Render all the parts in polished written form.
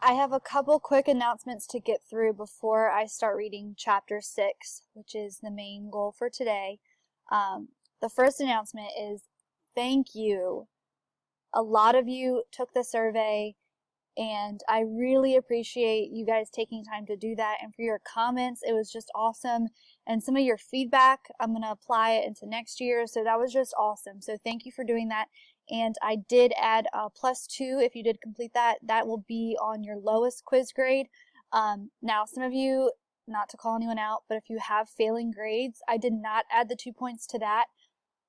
I have a couple quick announcements to get through before I start reading chapter 6, which is the main goal for today. The first announcement is thank you. A lot of you took the survey, and I really appreciate you guys taking time to do that, and for your comments. It was just awesome, and some of your feedback, I'm going to apply it into next year, so that was just awesome. So thank you for doing that. And I did add a +2 if you did complete that. That will be on your lowest quiz grade. Now, some of you, not to call anyone out, but if you have failing grades, I did not add the 2 points to that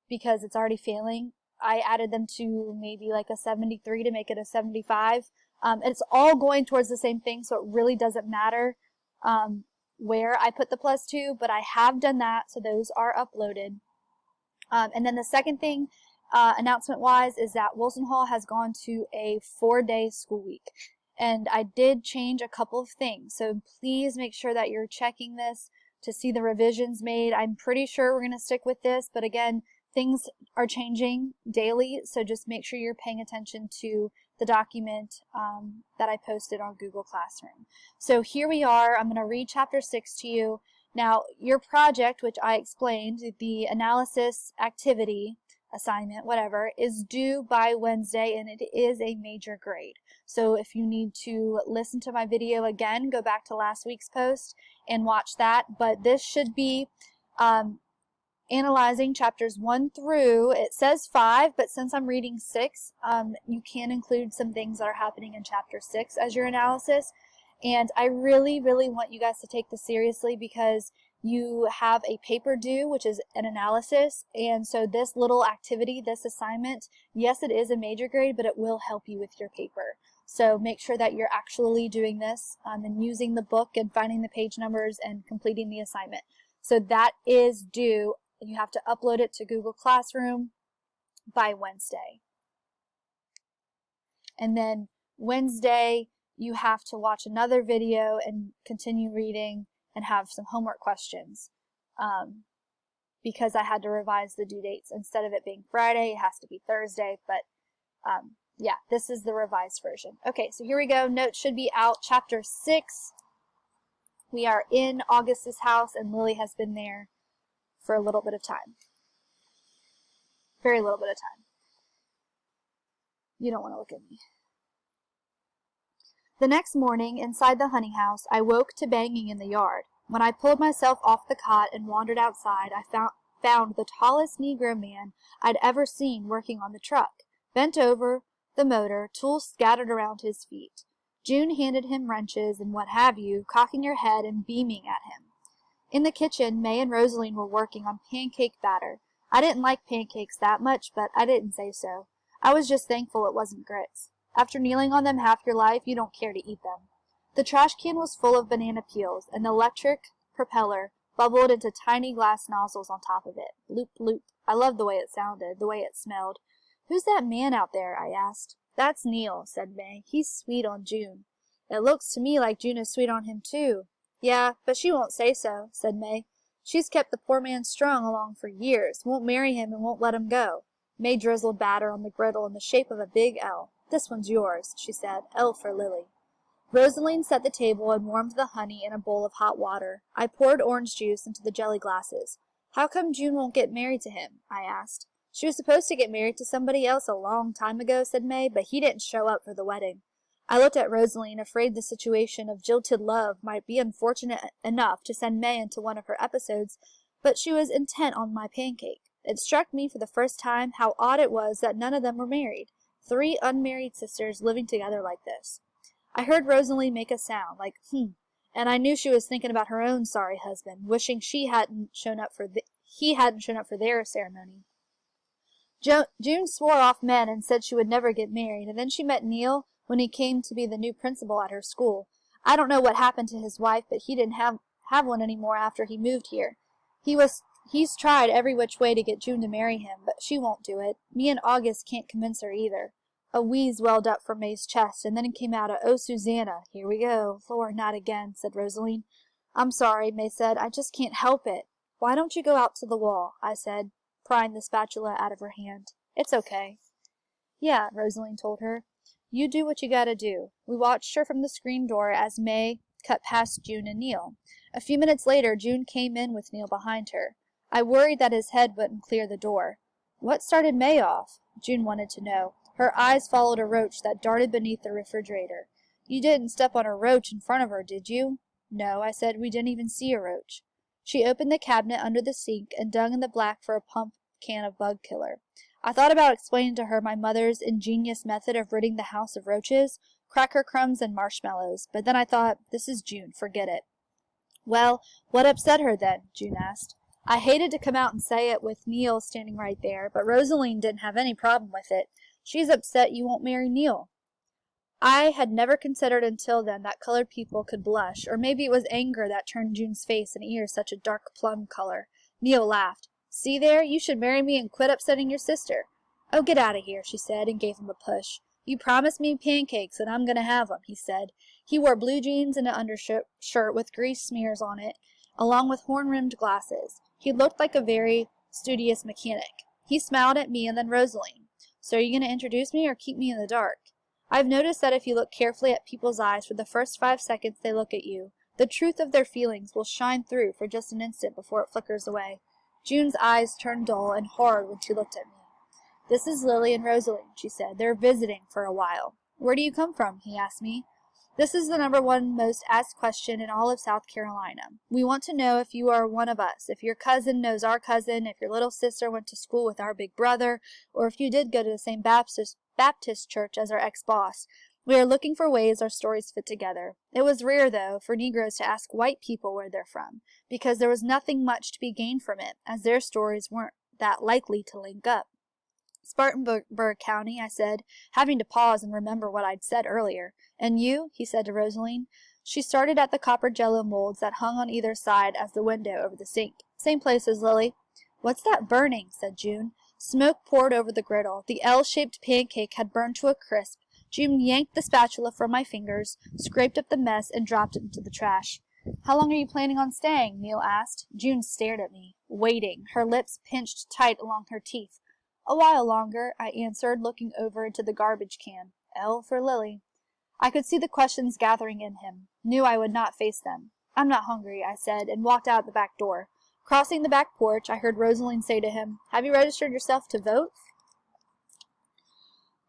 because it's already failing. I added them to maybe like a 73 to make it a 75. It's all going towards the same thing, so it really doesn't matter where I put the +2, but I have done that, so those are uploaded. And then the second thing, announcement-wise, is that Wilson Hall has gone to a 4-day school week. And I did change a couple of things, so please make sure that you're checking this to see the revisions made. I'm pretty sure we're going to stick with this, but again, things are changing daily, so just make sure you're paying attention to the document that I posted on Google Classroom. So here we are. I'm going to read chapter 6 to you. Now, your project, which I explained, the analysis activity, assignment, whatever, is due by Wednesday, and it is a major grade. So if you need to listen to my video again, go back to last week's post and watch that. But this should be analyzing chapters 1 through, it says 5, but since I'm reading 6, you can include some things that are happening in chapter 6 as your analysis. And I really, really want you guys to take this seriously because you have a paper due, which is an analysis. And so this little activity, this assignment, yes, it is a major grade, but it will help you with your paper. So make sure that you're actually doing this and using the book and finding the page numbers and completing the assignment. So that is due. You have to upload it to Google Classroom by Wednesday. And then Wednesday, you have to watch another video and continue reading and have some homework questions because I had to revise the due dates. Instead of it being Friday, it has to be Thursday. But yeah, this is the revised version. Okay, so here we go. Notes should be out. Chapter 6. We are in August's house, and Lily has been there for a little bit of time. Very little bit of time. You don't want to look at me. The next morning, inside the honey house, I woke to banging in the yard. When I pulled myself off the cot and wandered outside, I found the tallest Negro man I'd ever seen working on the truck, bent over the motor, tools scattered around his feet. June handed him wrenches and what have you, cocking her head and beaming at him. In the kitchen, May and Rosaline were working on pancake batter. I didn't like pancakes that much, but I didn't say so. I was just thankful it wasn't grits. After kneeling on them half your life, you don't care to eat them. The trash can was full of banana peels, and the electric propeller bubbled into tiny glass nozzles on top of it. Bloop, bloop. I loved the way it sounded, the way it smelled. "Who's that man out there?" I asked. "That's Neil," said May. "He's sweet on June." "It looks to me like June is sweet on him, too." "Yeah, but she won't say so," said May. "She's kept the poor man strung along for years, won't marry him and won't let him go." May drizzled batter on the griddle in the shape of a big L. "This one's yours," she said. "L for Lily." Rosaline set the table and warmed the honey in a bowl of hot water. I poured orange juice into the jelly glasses. "How come June won't get married to him?" I asked. "She was supposed to get married to somebody else a long time ago," said May, "but he didn't show up for the wedding." I looked at Rosaline, afraid the situation of jilted love might be unfortunate enough to send May into one of her episodes, but she was intent on my pancake. It struck me for the first time how odd it was that none of them were married. 3 unmarried sisters living together like this. I heard Rosalie make a sound, like, and I knew she was thinking about her own sorry husband, wishing he hadn't shown up for their ceremony. June swore off men and said she would never get married, and then she met Neil when he came to be the new principal at her school. I don't know what happened to his wife, but he didn't have one anymore after he moved here. He's tried every which way to get June to marry him, but she won't do it. Me and August can't convince her either. A wheeze welled up from May's chest, and then it came out "Oh, Susanna, here we go." "Lord, not again," said Rosaline. "I'm sorry," May said. "I just can't help it." "Why don't you go out to the wall?" I said, prying the spatula out of her hand. "It's okay." "Yeah," Rosaline told her. You do what you gotta do. We watched her from the screen door as May cut past June and Neil. A few minutes later, June came in with Neil behind her. I worried that his head wouldn't clear the door. What started May off? June wanted to know. Her eyes followed a roach that darted beneath the refrigerator. You didn't step on a roach in front of her, did you? No, I said. We didn't even see a roach. She opened the cabinet under the sink and dug in the black for a pump can of bug killer. I thought about explaining to her my mother's ingenious method of ridding the house of roaches, cracker crumbs and marshmallows, but then I thought, this is June, forget it. Well, what upset her then? June asked. I hated to come out and say it with Neil standing right there, but Rosaline didn't have any problem with it. She's upset you won't marry Neil. I had never considered until then that colored people could blush, or maybe it was anger that turned June's face and ears such a dark plum color. Neil laughed. See there, you should marry me and quit upsetting your sister. Oh, get out of here, she said, and gave him a push. You promised me pancakes, and I'm going to have 'em, he said. He wore blue jeans and an undershirt with grease smears on it, along with horn-rimmed glasses. He looked like a very studious mechanic. He smiled at me and then Rosaline. So are you going to introduce me or keep me in the dark? I've noticed that if you look carefully at people's eyes for the first 5 seconds they look at you, the truth of their feelings will shine through for just an instant before it flickers away. June's eyes turned dull and hard when she looked at me. This is Lily and Rosaline, she said. They're visiting for a while. Where do you come from? He asked me. This is the #1 most asked question in all of South Carolina. We want to know if you are one of us, if your cousin knows our cousin, if your little sister went to school with our big brother, or if you did go to the same Baptist church as our ex-boss. We are looking for ways our stories fit together. It was rare, though, for Negroes to ask white people where they're from, because there was nothing much to be gained from it, as their stories weren't that likely to link up. Spartanburg County, I said, having to pause and remember what I'd said earlier. And you? He said to Rosaline. She started at the copper jello molds that hung on either side as the window over the sink. Same place as Lily. What's that burning? Said June. Smoke poured over the griddle. The L-shaped pancake had burned to a crisp. June yanked the spatula from my fingers, scraped up the mess, and dropped it into the trash. How long are you planning on staying? Neil asked. June stared at me, waiting, her lips pinched tight along her teeth. A while longer, I answered, looking over into the garbage can. L for Lily. I could see the questions gathering in him, knew I would not face them. I'm not hungry, I said, and walked out the back door. Crossing the back porch, I heard Rosaline say to him, Have you registered yourself to vote?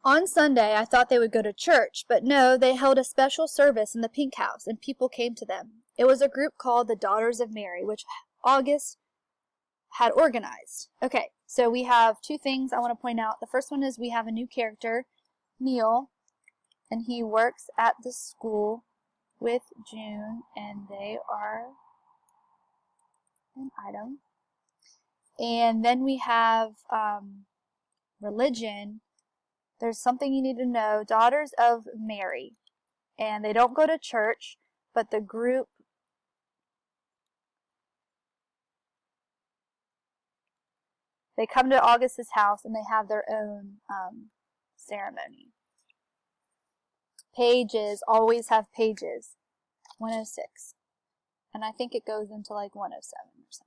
On Sunday, I thought they would go to church, but no, they held a special service in the Pink House, and people came to them. It was a group called the Daughters of Mary, which August had organized. Okay, so we have 2 things I want to point out. The first one is we have a new character, Neil, and he works at the school with June, and they are an item. And then we have religion. There's something you need to know. Daughters of Mary. And they don't go to church, but the group they come to August's house and they have their own ceremony. Pages always have pages. 106. And I think it goes into like 107 or something.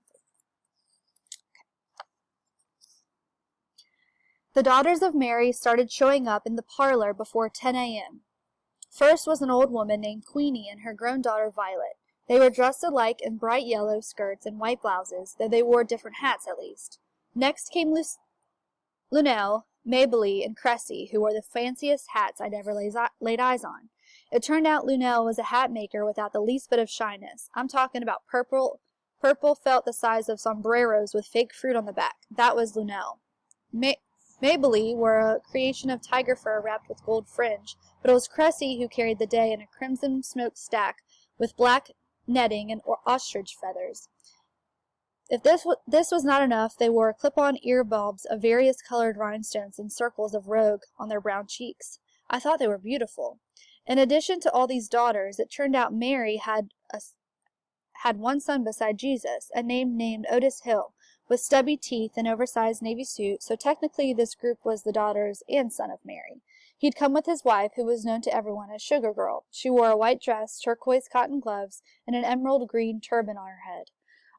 The Daughters of Mary started showing up in the parlor before 10 a.m. First was an old woman named Queenie and her grown daughter Violet. They were dressed alike in bright yellow skirts and white blouses, though they wore different hats at least. Next came Lunell, Mabley, and Cressy, who wore the fanciest hats I'd ever laid eyes on. It turned out Lunell was a hat maker without the least bit of shyness. I'm talking about purple felt the size of sombreros with fake fruit on the back. That was Lunell. Mabley wore a creation of tiger fur wrapped with gold fringe, but it was Cressy who carried the day in a crimson smoked stack with black netting and ostrich feathers. If this was not enough, they wore clip-on ear bulbs of various colored rhinestones and circles of rogue on their brown cheeks. I thought they were beautiful. In addition to all these daughters, it turned out Mary had one son beside Jesus, a name named Otis Hill, with stubby teeth and oversized navy suit, so technically this group was the daughters and son of Mary. He'd come with his wife, who was known to everyone as Sugar Girl. She wore a white dress, turquoise cotton gloves, and an emerald green turban on her head.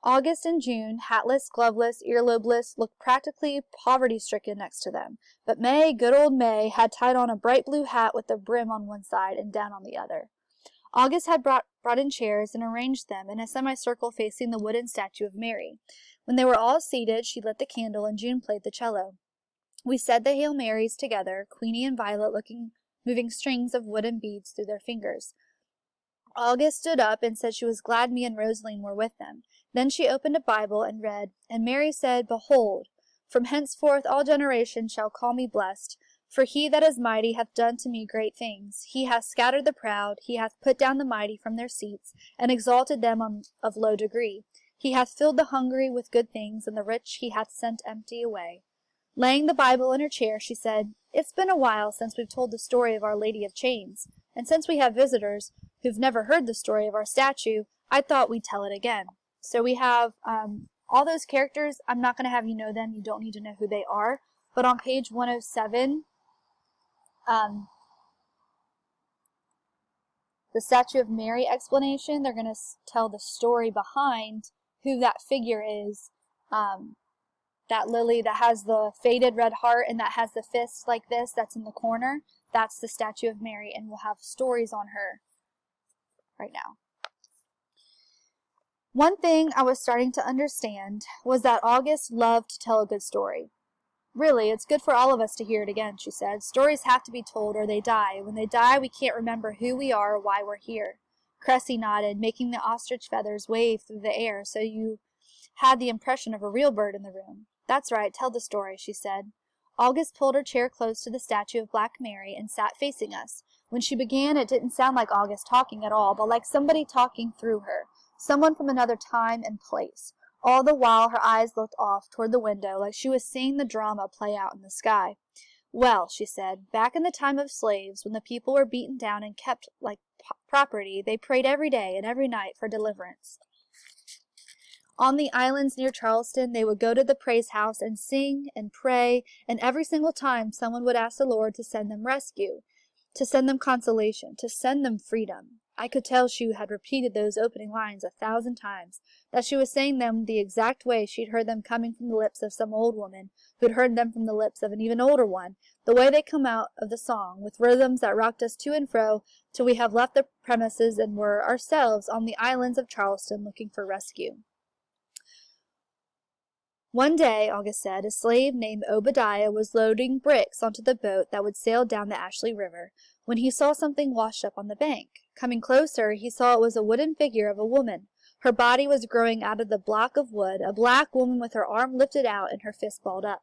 August and June, hatless, gloveless, earlobeless, looked practically poverty-stricken next to them. But May, good old May, had tied on a bright blue hat with a brim on one side and down on the other. August had brought in chairs and arranged them in a semicircle facing the wooden statue of Mary. When they were all seated, she lit the candle and June played the cello. We said the Hail Marys together, Queenie and Violet moving strings of wooden beads through their fingers. August stood up and said she was glad me and Rosaline were with them. Then she opened a Bible and read, "And Mary said, Behold, from henceforth all generations shall call me blessed. For he that is mighty hath done to me great things. He hath scattered the proud, he hath put down the mighty from their seats, and exalted them of low degree. He hath filled the hungry with good things, and the rich he hath sent empty away." Laying the Bible in her chair, she said, "It's been a while since we've told the story of Our Lady of Chains, and since we have visitors who've never heard the story of our statue, I thought we'd tell it again." So we have all those characters. I'm not going to have you know them. You don't need to know who they are. But on page 107, the Statue of Mary explanation, they're going to tell the story behind who that figure is. That lily that has the faded red heart and that has the fist like this, that's in the corner, that's the Statue of Mary, and we'll have stories on her right now. One thing I was starting to understand was that August loved to tell a good story. "Really, it's good for all of us to hear it again," she said. "Stories have to be told or they die. When they die, we can't remember who we are or why we're here." Cressy nodded, making the ostrich feathers wave through the air so you had the impression of a real bird in the room. "That's right, tell the story," she said. August pulled her chair close to the statue of Black Mary and sat facing us. When she began, it didn't sound like August talking at all, but like somebody talking through her, someone from another time and place. All the while her eyes looked off toward the window, like she was seeing the drama play out in the sky. "Well," she said, "back in the time of slaves, when the people were beaten down and kept like property, they prayed every day and every night for deliverance. On the islands near Charleston, they would go to the praise house and sing and pray, and every single time someone would ask the Lord to send them rescue, to send them consolation, to send them freedom. I could tell she had repeated those opening lines 1,000 times, that she was saying them the exact way she'd heard them coming from the lips of some old woman who'd heard them from the lips of an even older one, the way they come out of the song, with rhythms that rocked us to and fro till we have left the premises and were ourselves on the islands of Charleston looking for rescue. One day, August said, a slave named Obadiah was loading bricks onto the boat that would sail down the Ashley River, when he saw something washed up on the bank. Coming closer, he saw it was a wooden figure of a woman. Her body was growing out of the block of wood, a black woman with her arm lifted out and her fist balled up.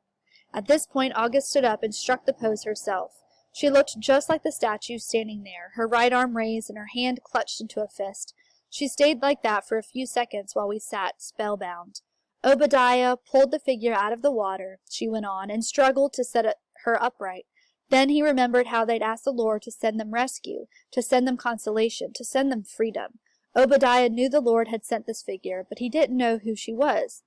At this point, August stood up and struck the pose herself. She looked just like the statue standing there, her right arm raised and her hand clutched into a fist. She stayed like that for a few seconds while we sat spellbound. Obadiah pulled the figure out of the water, she went on, and struggled to set her upright. Then he remembered how they'd asked the Lord to send them rescue, to send them consolation, to send them freedom. Obadiah knew the Lord had sent this figure, but he didn't know who she was.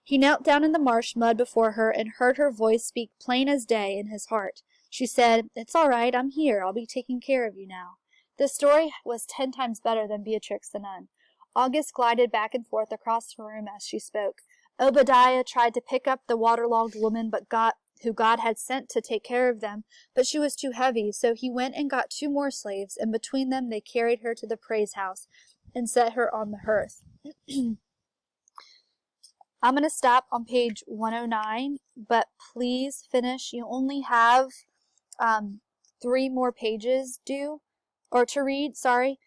He knelt down in the marsh mud before her and heard her voice speak plain as day in his heart. She said, "It's all right, I'm here, I'll be taking care of you now." This story was 10 times better than Beatrix the Nun. August glided back and forth across the room as she spoke. Obadiah tried to pick up the waterlogged woman who God had sent to take care of them, but she was too heavy, so he went and got 2 more slaves, and between them they carried her to the praise house and set her on the hearth. I'm going to stop on page 109, but please finish. You only have 3 more pages to read, sorry.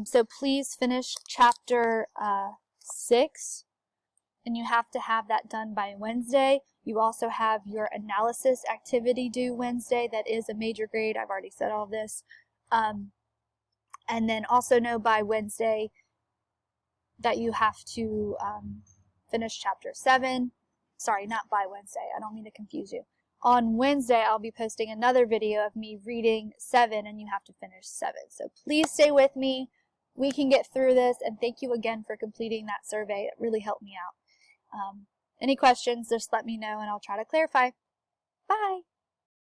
So please finish chapter 6. And you have to have that done by Wednesday. You also have your analysis activity due Wednesday. That is a major grade. I've already said all this. And then also know by Wednesday that you have to finish chapter 7. Sorry, not by Wednesday. I don't mean to confuse you. On Wednesday, I'll be posting another video of me reading 7, and you have to finish 7. So please stay with me. We can get through this, and thank you again for completing that survey. It really helped me out. Any questions, just let me know and I'll try to clarify. Bye!